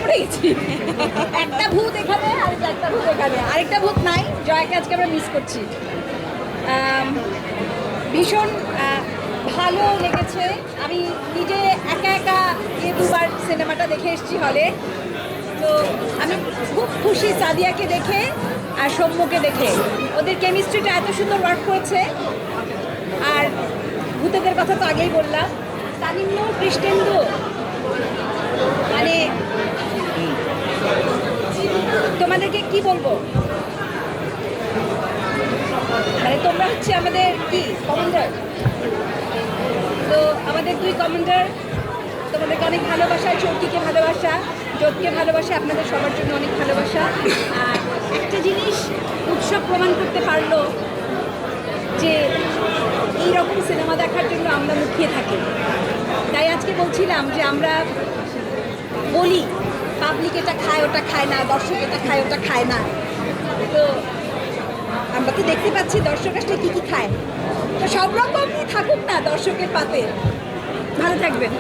পড়ে গেছি। একটা ভূত এখানে আর একটা ভূত এখানে, আরেকটা ভূত নাই। জয়াকে আজকে আমরা মিস করছি। ভীষণ ভালো লেগেছে। আমি নিজে একা একা দুবার সিনেমাটা দেখে এসেছি হলে। তো আমি খুব খুশি সাদিয়াকে দেখে আর সৌম্যকে দেখে। ওদের কেমিস্ট্রিটা এত সুন্দর ওয়ার্ক করেছে। আর ভূতেদের কথা তো আগেই বললাম। তানিম্য, কৃষ্ণেন্দু, মানে তোমাদেরকে কি বলবো, মানে তোমরা হচ্ছে আমাদের কি কমান্ডার। তো আমাদের দুই কমান্ডার, তোমাদেরকে অনেক ভালোবাসা। চৌকিকে ভালোবাসা, যোগকে ভালোবাসা, আপনাদের সবার জন্য অনেক ভালোবাসা। আর একটা জিনিস উৎসব প্রমাণ করতে পারলো যে এইরকম সিনেমা দেখার জন্য আমরা মুখিয়ে থাকি। তাই আজকে বলছিলাম যে আমরা বলি পাবলিক এটা খায় ওটা খায় না, দর্শক এটা খায় ওটা খায় না। তো আমরা তো দেখতে পাচ্ছি দর্শক আসলে কী কী খায়। তো সব রকমই থাকুক না দর্শকের পাতে। ভালো থাকবেন।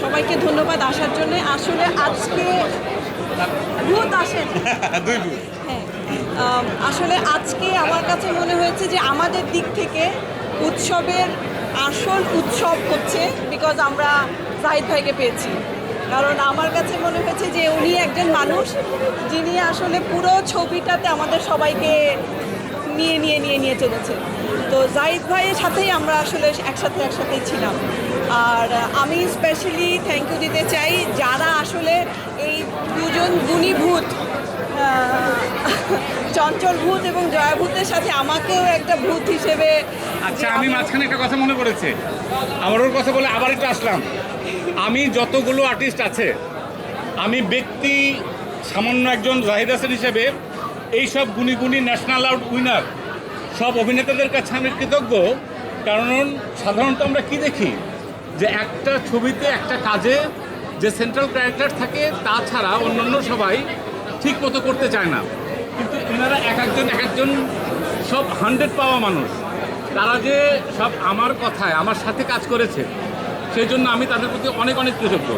সবাইকে ধন্যবাদ আসার জন্য। আসলে আজকে ভূত আসেন হ্যাঁ, আসলে আজকে আমার কাছে মনে হয়েছে যে আমাদের দিক থেকে উৎসবের আসল উৎসব হচ্ছে বিকজ আমরা জাহিদ ভাইকে পেয়েছি। কারণ আমার কাছে মনে হয়েছে যে উনি একজন মানুষ যিনি আসলে পুরো ছবিটাতে আমাদের সবাইকে নিয়ে চলেছে। তো জাহিদ ভাইয়ের সাথেই আমরা আসলে একসাথেই ছিলাম। আর আমি স্পেশালি থ্যাংক ইউ দিতে চাই যারা আসলে এই দুজন গুণী ভূত, চঞ্চল ভূত এবং জয়া ভূতের সাথে আমাকেও একটা ভূত হিসেবে। আচ্ছা, আমি মাঝখানে একটা কথা মনে পড়েছে, আমার ওর কথা বলে আবার একটু আসলাম। আমি যতগুলো আর্টিস্ট আছে, আমি ব্যক্তি সামান্য একজন জাহিদ হাসান হিসেবে এইসব গুণী ন্যাশনাল অ্যাওয়ার্ড উইনার সব অভিনেতাদের কাছে আমি কৃতজ্ঞ। কারণ সাধারণত আমরা কি দেখি যে একটা ছবিতে একটা কাজে যে সেন্ট্রাল ক্যারেক্টার থাকে তাছাড়া অন্যান্য সবাই ঠিক মতো করতে চায় না। কিন্তু এনারা এক একজন সব 100 পাওয়া মানুষ। তারা যে সব আমার কথায় আমার সাথে কাজ করেছে, সেই জন্য আমি তাদের প্রতি অনেক কৃতজ্ঞ,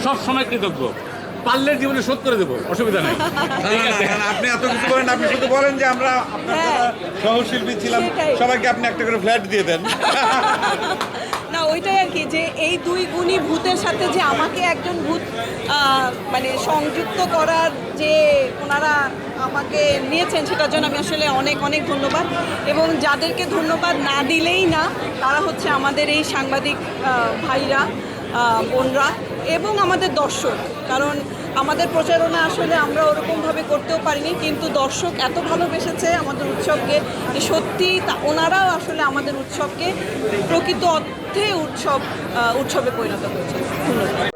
সব সময় কৃতজ্ঞ। পারলে জীবনে শোধ করে দেবো, অসুবিধা নেই। আপনি এত কিছু করেন, আপনি শুধু বলেন যে আমরা আপনার সহশিল্পী ছিলাম, সবাইকে আপনি একটা করে ফ্ল্যাট দিয়ে দেন। না, ওইটাই আর কি, যে এই দুই গুণী ভূতের সাথে যে আমাকে একজন ভূত মানে সংযুক্ত করার যে ওনারা আমাকে নিয়েছেন, সেটার জন্য আমি আসলে অনেক ধন্যবাদ। এবং যাদেরকে ধন্যবাদ না দিলেই না, তারা হচ্ছে আমাদের এই সাংবাদিক ভাইরা, বোনরা এবং আমাদের দর্শক। কারণ আমাদের প্রচারণা আসলে আমরা ওরকমভাবে করতেও পারিনি, কিন্তু দর্শক এত ভালোবেসেছে আমাদের উৎসবকে যে সত্যি ওনারাও আসলে আমাদের উৎসবকে প্রকৃত অর্থে উৎসবে পরিণত করেছে। ধন্যবাদ।